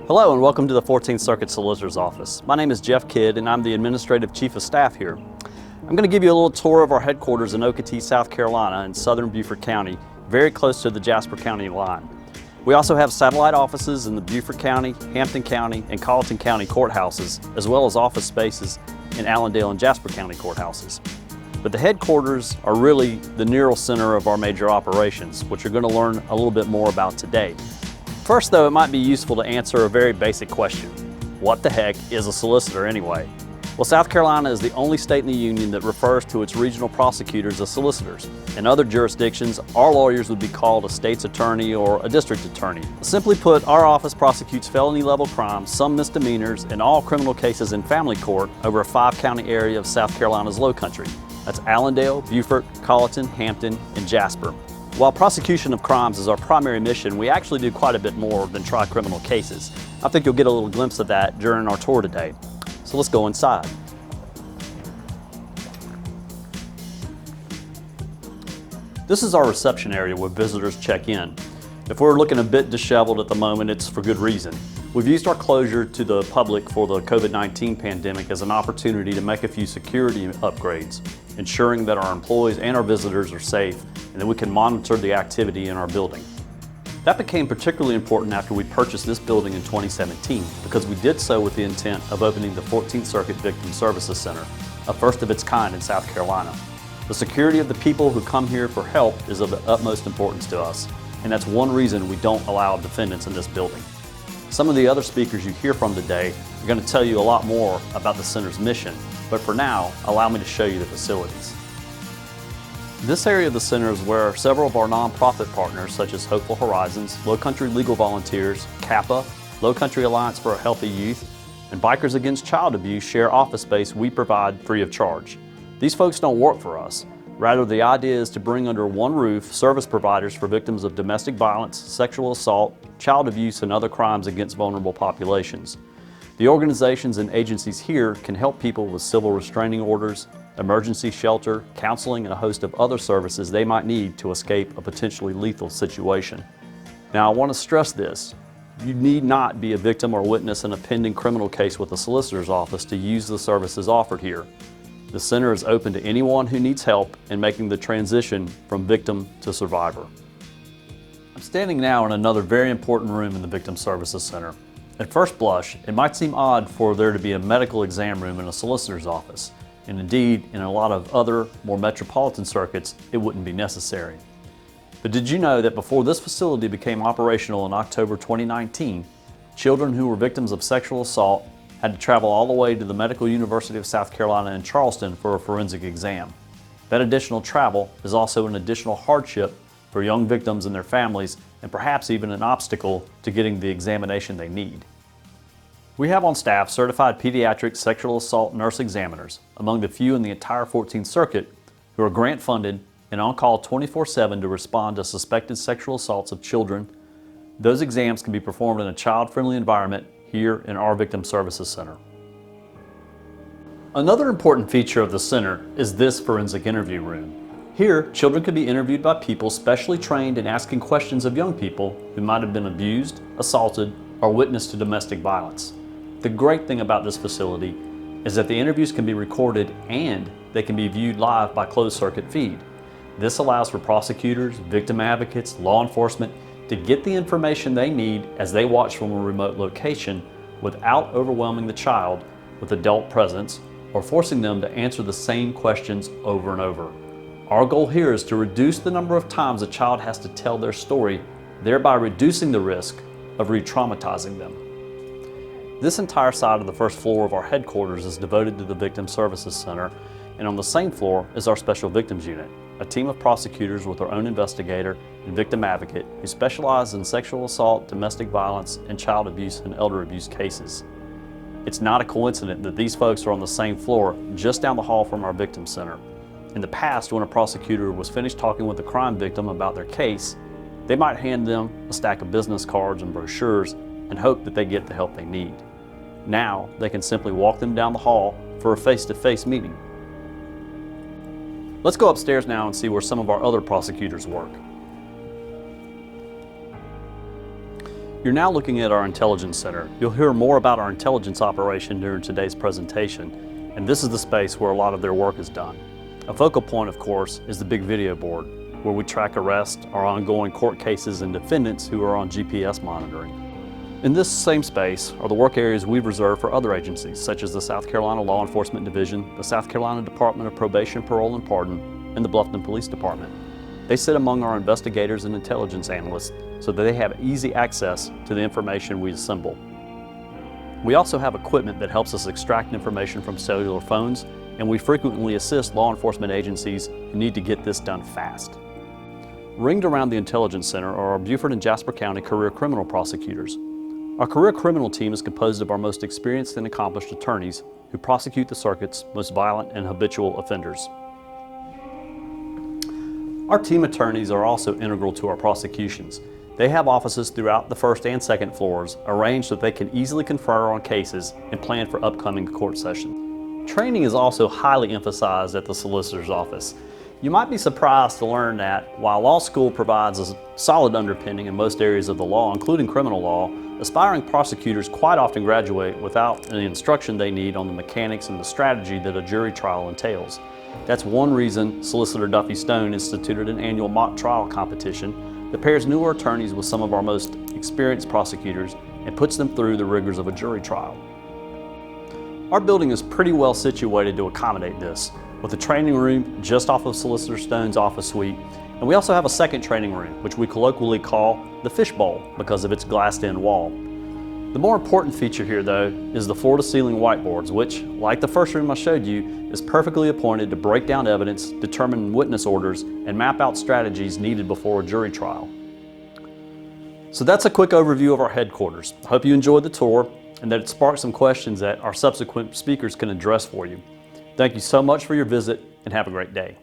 Hello and welcome to the 14th Circuit Solicitor's Office. My name is Jeff Kidd and I'm the Administrative Chief of Staff here. I'm going to give you a little tour of our headquarters in Okatee, South Carolina in southern Beaufort County, very close to the Jasper County line. We also have satellite offices in the Beaufort County, Hampton County, and Colleton County courthouses, as well as office spaces in Allendale and Jasper County courthouses. But the headquarters are really the neural center of our major operations, which you're going to learn a little bit more about today. First though, it might be useful to answer a very basic question. What the heck is a solicitor anyway? Well, South Carolina is the only state in the union that refers to its regional prosecutors as solicitors. In other jurisdictions, our lawyers would be called a state's attorney or a district attorney. Simply put, our office prosecutes felony-level crimes, some misdemeanors, and all criminal cases in family court over a 5-county area of South Carolina's Lowcountry. That's Allendale, Beaufort, Colleton, Hampton, and Jasper. While prosecution of crimes is our primary mission, we actually do quite a bit more than try criminal cases. I think you'll get a little glimpse of that during our tour today. So let's go inside. This is our reception area where visitors check in. If we're looking a bit disheveled at the moment, it's for good reason. We've used our closure to the public for the COVID-19 pandemic as an opportunity to make a few security upgrades, ensuring that our employees and our visitors are safe and that we can monitor the activity in our building. That became particularly important after we purchased this building in 2017 because we did so with the intent of opening the 14th Circuit Victim Services Center, a first of its kind in South Carolina. The security of the people who come here for help is of the utmost importance to us, and that's one reason we don't allow defendants in this building. Some of the other speakers you hear from today are going to tell you a lot more about the center's mission, but for now, allow me to show you the facilities. This area of the center is where several of our nonprofit partners, such as Hopeful Horizons, Lowcountry Legal Volunteers, CAPA, Lowcountry Alliance for a Healthy Youth, and Bikers Against Child Abuse share office space we provide free of charge. These folks don't work for us. Rather, the idea is to bring under one roof service providers for victims of domestic violence, sexual assault, child abuse, and other crimes against vulnerable populations. The organizations and agencies here can help people with civil restraining orders, emergency shelter, counseling, and a host of other services they might need to escape a potentially lethal situation. Now, I want to stress this. You need not be a victim or witness in a pending criminal case with the solicitor's office to use the services offered here. The center is open to anyone who needs help in making the transition from victim to survivor. I'm standing now in another very important room in the Victim Services Center. At first blush, it might seem odd for there to be a medical exam room in a solicitor's office. And indeed, in a lot of other, more metropolitan circuits, it wouldn't be necessary. But did you know that before this facility became operational in October 2019, children who were victims of sexual assault had to travel all the way to the Medical University of South Carolina in Charleston for a forensic exam? That additional travel is also an additional hardship for young victims and their families, and perhaps even an obstacle to getting the examination they need. We have on staff certified pediatric sexual assault nurse examiners, among the few in the entire 14th Circuit, who are grant funded and on call 24/7 to respond to suspected sexual assaults of children. Those exams can be performed in a child-friendly environment here in our Victim Services Center. Another important feature of the center is this forensic interview room. Here, children can be interviewed by people specially trained in asking questions of young people who might have been abused, assaulted, or witnessed to domestic violence. The great thing about this facility is that the interviews can be recorded and they can be viewed live by closed circuit feed. This allows for prosecutors, victim advocates, law enforcement to get the information they need as they watch from a remote location without overwhelming the child with adult presence or forcing them to answer the same questions over and over. Our goal here is to reduce the number of times a child has to tell their story, thereby reducing the risk of re-traumatizing them. This entire side of the first floor of our headquarters is devoted to the Victim Services Center, and on the same floor is our Special Victims Unit, a team of prosecutors with their own investigator and victim advocate who specialize in sexual assault, domestic violence, and child abuse and elder abuse cases. It's not a coincidence that these folks are on the same floor just down the hall from our Victim Center. In the past, when a prosecutor was finished talking with a crime victim about their case, they might hand them a stack of business cards and brochures and hope that they get the help they need. Now, they can simply walk them down the hall for a face-to-face meeting. Let's go upstairs now and see where some of our other prosecutors work. You're now looking at our Intelligence Center. You'll hear more about our intelligence operation during today's presentation, and this is the space where a lot of their work is done. A focal point, of course, is the big video board, where we track arrests, our ongoing court cases, and defendants who are on GPS monitoring. In this same space are the work areas we've reserved for other agencies, such as the South Carolina Law Enforcement Division, the South Carolina Department of Probation, Parole, and Pardon, and the Bluffton Police Department. They sit among our investigators and intelligence analysts so that they have easy access to the information we assemble. We also have equipment that helps us extract information from cellular phones, and we frequently assist law enforcement agencies who need to get this done fast. Ringed around the Intelligence Center are our Beaufort and Jasper County career criminal prosecutors. Our career criminal team is composed of our most experienced and accomplished attorneys who prosecute the circuit's most violent and habitual offenders. Our team attorneys are also integral to our prosecutions. They have offices throughout the first and second floors, arranged so they can easily confer on cases and plan for upcoming court sessions. Training is also highly emphasized at the solicitor's office. You might be surprised to learn that while law school provides a solid underpinning in most areas of the law, including criminal law, aspiring prosecutors quite often graduate without the instruction they need on the mechanics and the strategy that a jury trial entails. That's one reason Solicitor Duffy Stone instituted an annual mock trial competition that pairs newer attorneys with some of our most experienced prosecutors and puts them through the rigors of a jury trial. Our building is pretty well situated to accommodate this, with a training room just off of Solicitor Stone's office suite, and we also have a second training room, which we colloquially call the fishbowl because of its glassed-in wall. The more important feature here, though, is the floor-to-ceiling whiteboards, which, like the first room I showed you, is perfectly appointed to break down evidence, determine witness orders, and map out strategies needed before a jury trial. So that's a quick overview of our headquarters. I hope you enjoyed the tour and that it sparked some questions that our subsequent speakers can address for you. Thank you so much for your visit, and have a great day.